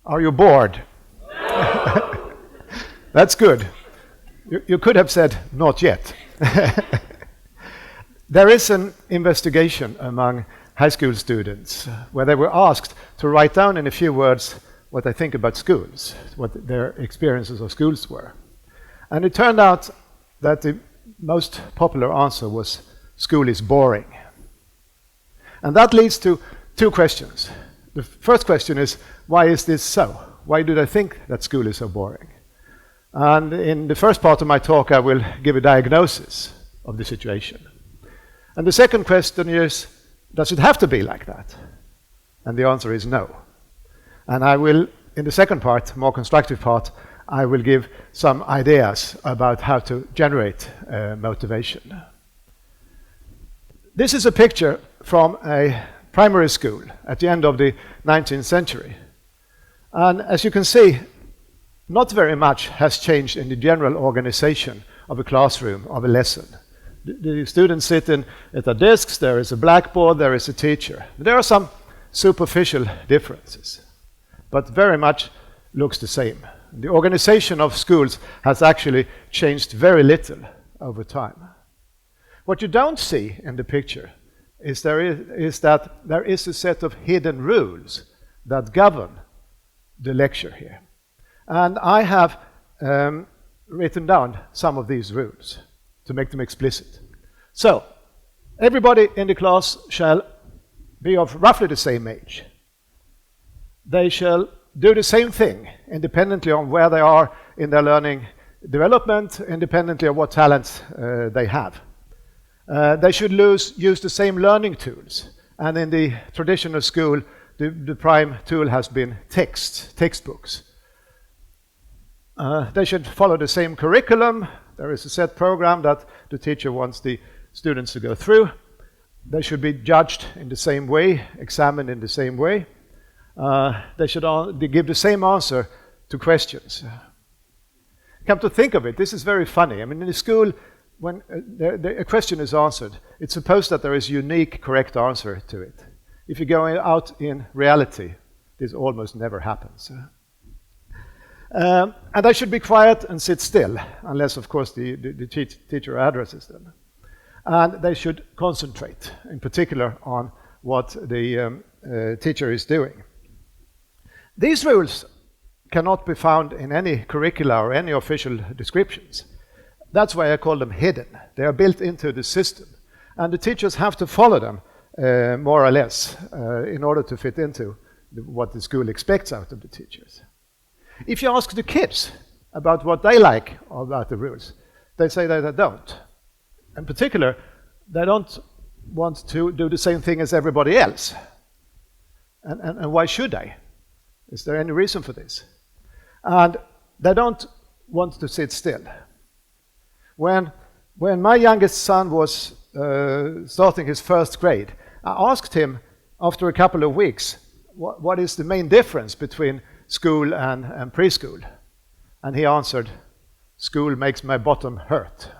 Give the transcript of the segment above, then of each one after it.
Are you bored? That's good. You could have said, not yet. There is an investigation among high school students where they were asked to write down in a few words what they think about schools, what their experiences of schools were. And it turned out that the most popular answer was, school is boring. And that leads to two questions. The first question is, why is this so? Why do they think that school is so boring? And in the first part of my talk, I will give a diagnosis of the situation. And the second question is, does it have to be like that? And the answer is no. And I will, in the second part, more constructive part, I will give some ideas about how to generate motivation. This is a picture from a primary school at the end of the 19th century. And as you can see, not very much has changed in the general organization of a classroom, of a lesson. The students sit at their desks, there is a blackboard, there is a teacher. There are some superficial differences, but very much looks the same. The organization of schools has actually changed very little over time. What you don't see in the picture is that there is a set of hidden rules that govern the lecture here. And I have written down some of these rules to make them explicit. So, everybody in the class shall be of roughly the same age. They shall do the same thing, independently on where they are in their learning development, independently of what talents they have. They should use the same learning tools. And in the traditional school, the prime tool has been textbooks. They should follow the same curriculum. There is a set program that the teacher wants the students to go through. They should be judged in the same way, examined in the same way. They should give the same answer to questions. Come to think of it, this is very funny. I mean, in the school, when a question is answered, it's supposed that there is a unique, correct answer to it. If you go out in reality, this almost never happens. And they should be quiet and sit still, unless, of course, the teacher addresses them. And they should concentrate, in particular, on what the teacher is doing. These rules cannot be found in any curricula or any official descriptions. That's why I call them hidden. They are built into the system. And the teachers have to follow them, more or less, in order to fit into what the school expects out of the teachers. If you ask the kids about what they like about the rules, they say that they don't. In particular, they don't want to do the same thing as everybody else. And why should they? Is there any reason for this? And they don't want to sit still. When my youngest son was starting his first grade, I asked him after a couple of weeks, what is the main difference between school and preschool? And he answered, school makes my bottom hurt.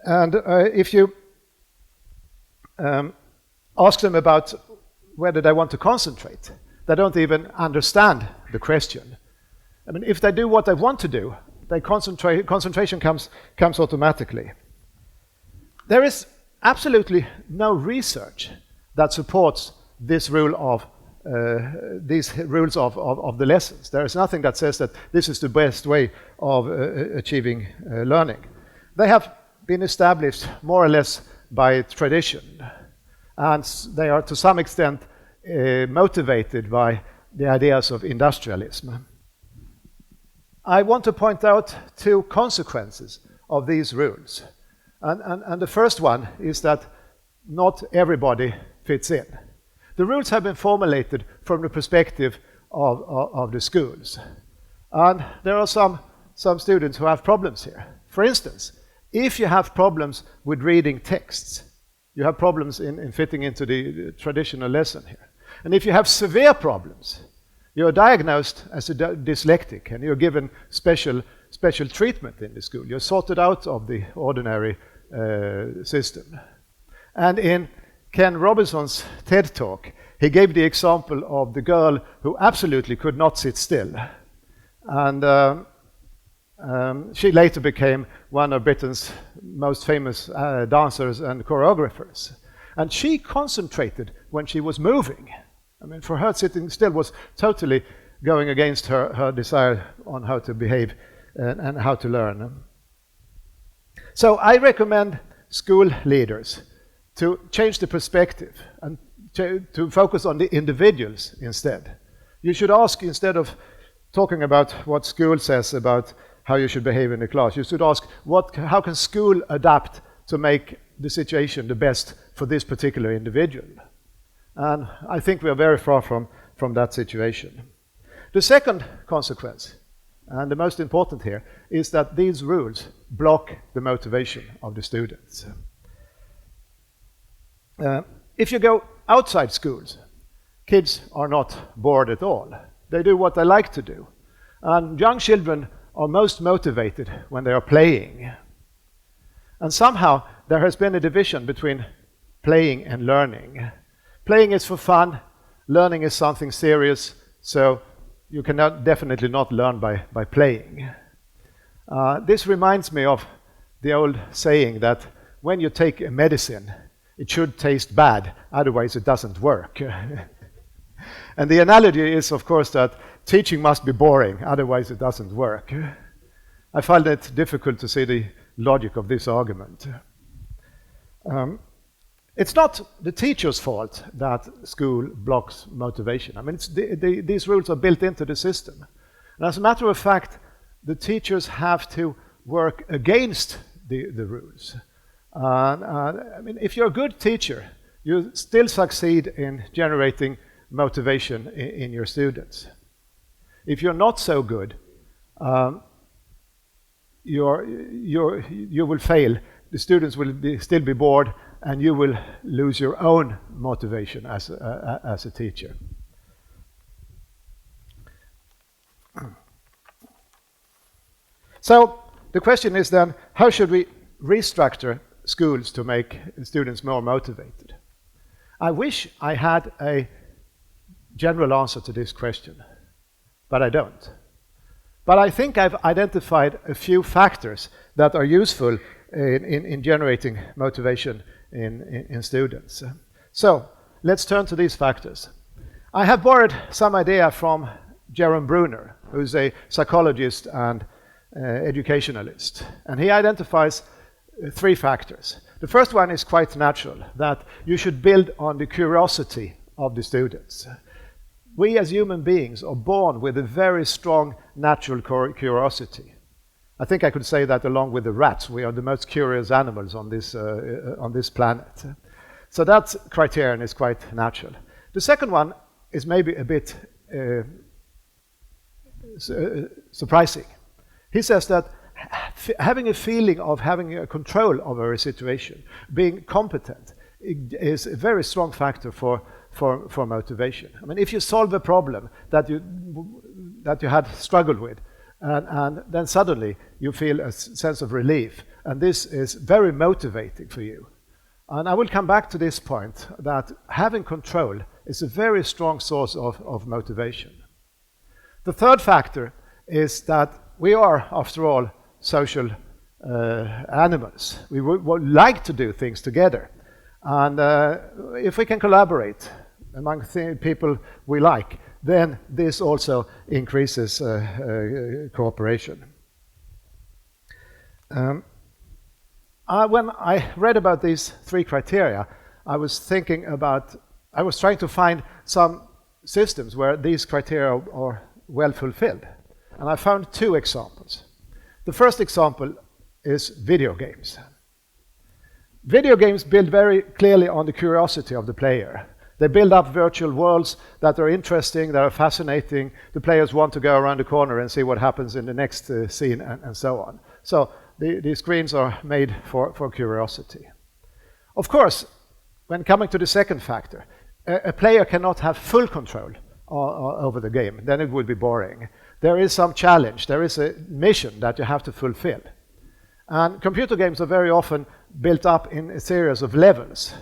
And if you ask them about whether they want to concentrate, they don't even understand the question. I mean, if they do what they want to do, concentration comes automatically. There is absolutely no research that supports this rule of these rules of the lessons. There is nothing that says that this is the best way of achieving learning. They have been established more or less by tradition, and they are to some extent motivated by the ideas of industrialism. I want to point out two consequences of these rules. And the first one is that not everybody fits in. The rules have been formulated from the perspective of the schools. And there are some students who have problems here. For instance, if you have problems with reading texts, you have problems in fitting into the traditional lesson here. And if you have severe problems, you're diagnosed as a dyslexic and you're given special treatment in the school. You're sorted out of the ordinary system. And in Ken Robinson's TED Talk, he gave the example of the girl who absolutely could not sit still. And she later became one of Britain's most famous dancers and choreographers. And she concentrated when she was moving. I mean, for her, sitting still was totally going against her desire on how to behave and how to learn. So I recommend school leaders to change the perspective and to focus on the individuals instead. You should ask, instead of talking about what school says about how you should behave in the class, you should ask, how can school adapt to make the situation the best for this particular individual? And I think we are very far from that situation. The second consequence, and the most important here, is that these rules block the motivation of the students. If you go outside schools, kids are not bored at all. They do what they like to do. And young children are most motivated when they are playing. And somehow there has been a division between playing and learning. Playing is for fun, learning is something serious, so you cannot definitely not learn by playing. This reminds me of the old saying that when you take a medicine, it should taste bad, otherwise it doesn't work. And the analogy is, of course, that teaching must be boring, otherwise it doesn't work. I find it difficult to see the logic of this argument. It's not the teacher's fault that school blocks motivation. I mean, these rules are built into the system. And as a matter of fact, the teachers have to work against the rules. I mean, if you're a good teacher, you still succeed in generating motivation in your students. If you're not so good, you will fail. The students will still be bored, and you will lose your own motivation as a teacher. So the question is then, how should we restructure schools to make students more motivated? I wish I had a general answer to this question, but I don't. But I think I've identified a few factors that are useful in generating motivation in students. So let's turn to these factors. I have borrowed some idea from Jerome Bruner, who's a psychologist and educationalist, and he identifies three factors. The first one is quite natural, that you should build on the curiosity of the students. We as human beings are born with a very strong natural curiosity. I think I could say that along with the rats, we are the most curious animals on this planet. So that criterion is quite natural. The second one is maybe a bit surprising. He says that having a feeling of having a control over a situation, being competent, is a very strong factor for motivation. I mean, if you solve a problem that you had struggled with, and then suddenly you feel a sense of relief, and this is very motivating for you. And I will come back to this point, that having control is a very strong source of motivation. The third factor is that we are, after all, social animals. We would like to do things together. And if we can collaborate among people we like, then this also increases cooperation. When I read about these three criteria, I was trying to find some systems where these criteria are well fulfilled. And I found two examples. The first example is video games. Video games build very clearly on the curiosity of the player. They build up virtual worlds that are interesting, that are fascinating. The players want to go around the corner and see what happens in the next scene, and so on. So the screens are made for curiosity. Of course, when coming to the second factor, a player cannot have full control over the game. Then it would be boring. There is some challenge. There is a mission that you have to fulfill. And computer games are very often built up in a series of levels.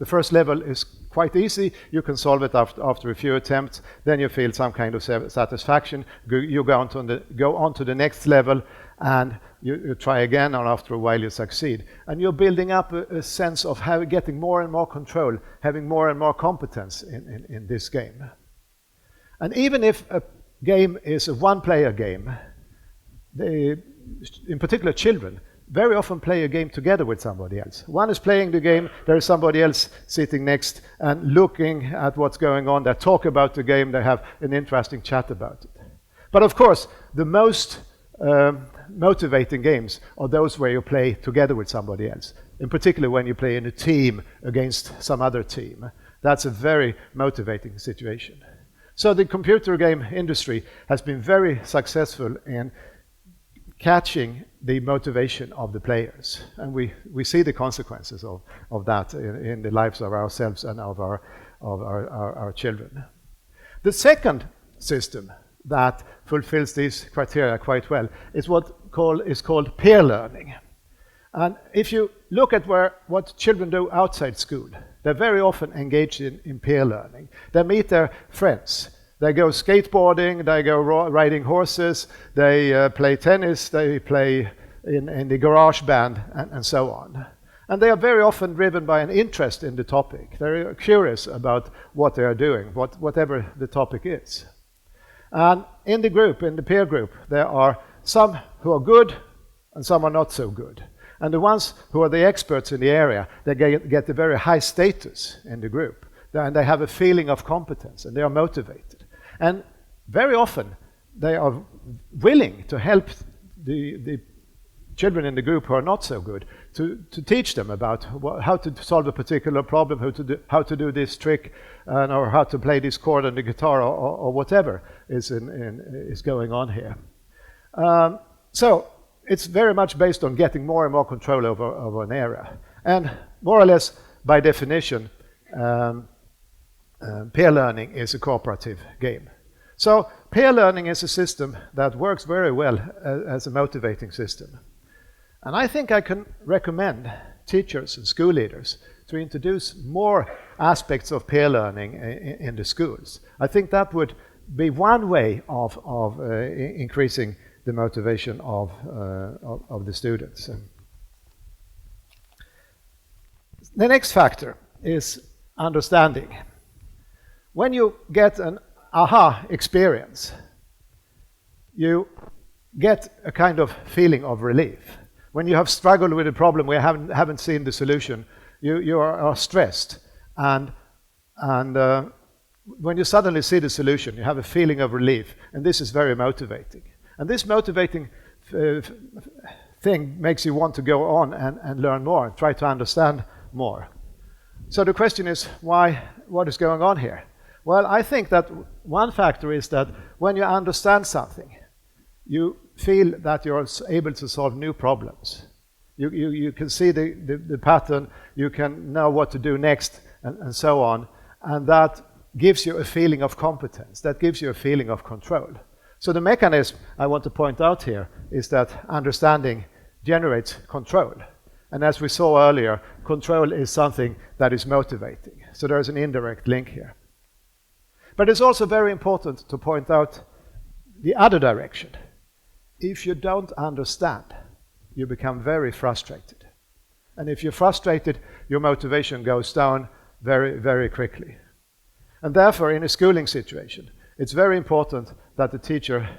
The first level is quite easy. You can solve it after a few attempts. Then you feel some kind of satisfaction. You go on to the next level, and you try again, and after a while you succeed. And you're building up a sense of getting more and more control, having more and more competence in this game. And even if a game is a one-player game, in particular children, very often play a game together with somebody else. One is playing the game, there is somebody else sitting next and looking at what's going on. They talk about the game, they have an interesting chat about it. But of course, the most motivating games are those where you play together with somebody else, in particular when you play in a team against some other team. That's a very motivating situation. So the computer game industry has been very successful in catching the motivation of the players. And we see the consequences of that in the lives of ourselves and of our children. The second system that fulfills these criteria quite well is is called peer learning. And if you look at what children do outside school, they're very often engaged in peer learning. They meet their friends. They go skateboarding, they go riding horses, they play tennis, they play in the garage band, and so on. And they are very often driven by an interest in the topic. They're curious about what they are doing, whatever the topic is. And in the peer group, there are some who are good and some are not so good. And the ones who are the experts in the area, they get a very high status in the group. And they have a feeling of competence and they are motivated. And very often they are willing to help the children in the group who are not so good to teach them about how to solve a particular problem, how to do this trick, or how to play this chord on the guitar, or whatever is going on here. So it's very much based on getting more and more control over an area. And more or less, by definition, peer learning is a cooperative game. So peer learning is a system that works very well as a motivating system. And I think I can recommend teachers and school leaders to introduce more aspects of peer learning in the schools. I think that would be one way of increasing the motivation of the students. The next factor is understanding. When you get an aha experience, you get a kind of feeling of relief. When you have struggled with a problem where you haven't seen the solution, you are stressed. And when you suddenly see the solution, you have a feeling of relief. And this is very motivating. And this motivating thing makes you want to go on and learn more, and try to understand more. So the question is, what is going on here? Well, I think that one factor is that when you understand something, you feel that you're able to solve new problems. You can see the pattern, you can know what to do next, and so on. And that gives you a feeling of competence, that gives you a feeling of control. So the mechanism I want to point out here is that understanding generates control. And as we saw earlier, control is something that is motivating. So there is an indirect link here. But it's also very important to point out the other direction. If you don't understand, you become very frustrated. And if you're frustrated, your motivation goes down very, very quickly. And therefore, in a schooling situation, it's very important that the teacher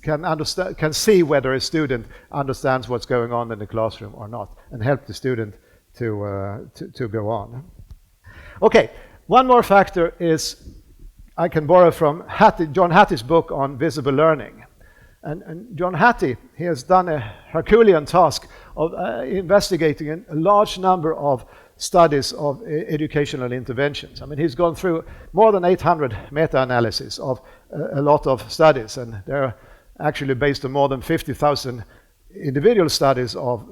can see whether a student understands what's going on in the classroom or not, and help the student to go on. Okay, one more factor is, I can borrow from John Hattie's book on visible learning. And John Hattie, he has done a Herculean task of investigating a large number of studies of educational interventions. I mean, he's gone through more than 800 meta-analyses of a lot of studies, and they're actually based on more than 50,000 individual studies of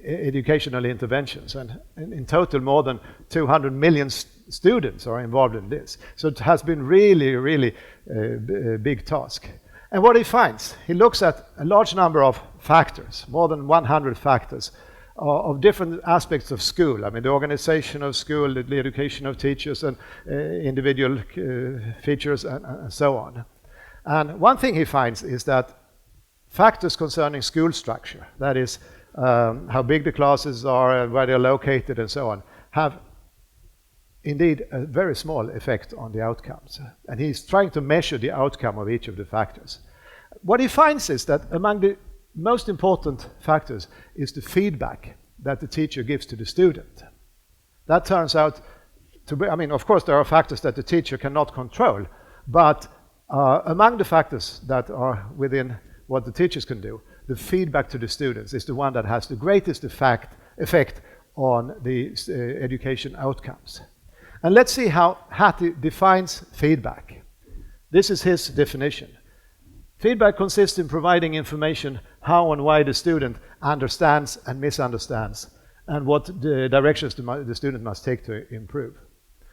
educational interventions, and in total more than 200 million students are involved in this. So it has been really, really a big task. And what he finds, he looks at a large number of factors, more than 100 factors, of different aspects of school. I mean, the organization of school, the education of teachers, and individual features, and so on. And one thing he finds is that factors concerning school structure, that is, how big the classes are and where they're located and so on, have indeed a very small effect on the outcomes. And he's trying to measure the outcome of each of the factors. What he finds is that among the most important factors is the feedback that the teacher gives to the student. That turns out to be, I mean, of course there are factors that the teacher cannot control, but among the factors that are within what the teachers can do, the feedback to the students is the one that has the greatest effect on the education outcomes. And let's see how Hattie defines feedback. This is his definition. Feedback consists in providing information how and why the student understands and misunderstands, and what the directions the student must take to improve.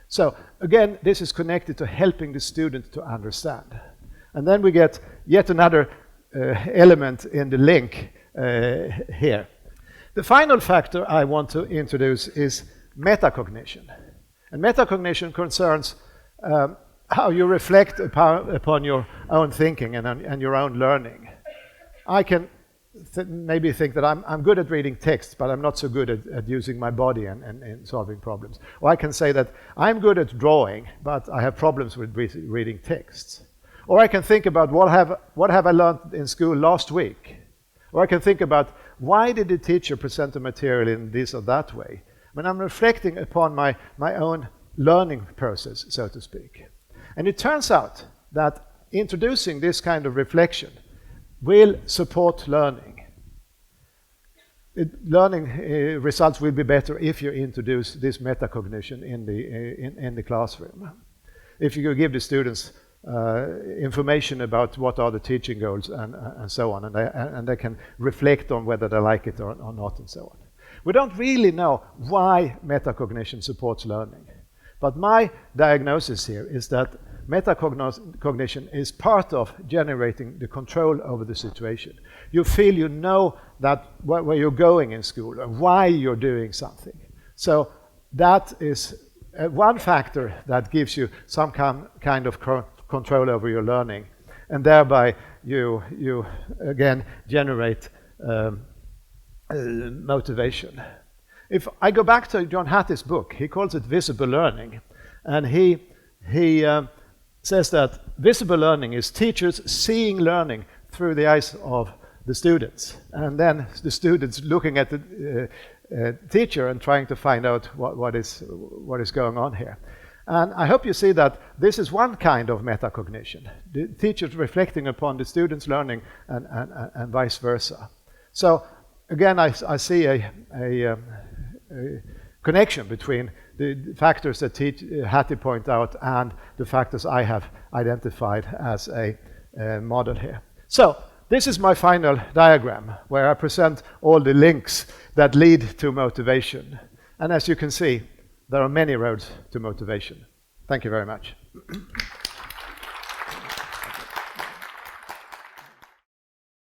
So again, this is connected to helping the student to understand. And then we get yet another element in the link here. The final factor I want to introduce is metacognition. And metacognition concerns how you reflect upon your own thinking and your own learning. I can maybe think that I'm good at reading text, but I'm not so good at using my body and solving problems. Or I can say that I'm good at drawing, but I have problems with reading texts. Or I can think about what have I learned in school last week. Or I can think about why did the teacher present the material in this or that way. When I'm reflecting upon my own learning process, so to speak. And it turns out that introducing this kind of reflection will support learning. Learning results will be better if you introduce this metacognition in the classroom. If you give the students information about what are the teaching goals and so on, and they can reflect on whether they like it or not and so on. We don't really know why metacognition supports learning. But my diagnosis here is that metacognition is part of generating the control over the situation. You feel you know that where you're going in school or why you're doing something. So that is one factor that gives you some kind of control over your learning. And thereby you again generate motivation. If I go back to John Hattie's book, he calls it visible learning. And he says that visible learning is teachers seeing learning through the eyes of the students. And then the students looking at the teacher and trying to find out what is going on here. And I hope you see that this is one kind of metacognition. The teachers reflecting upon the students' learning and vice versa. So again, I see a connection between the factors that Hattie point out and the factors I have identified as a model here. So this is my final diagram where I present all the links that lead to motivation. And as you can see, there are many roads to motivation. Thank you very much.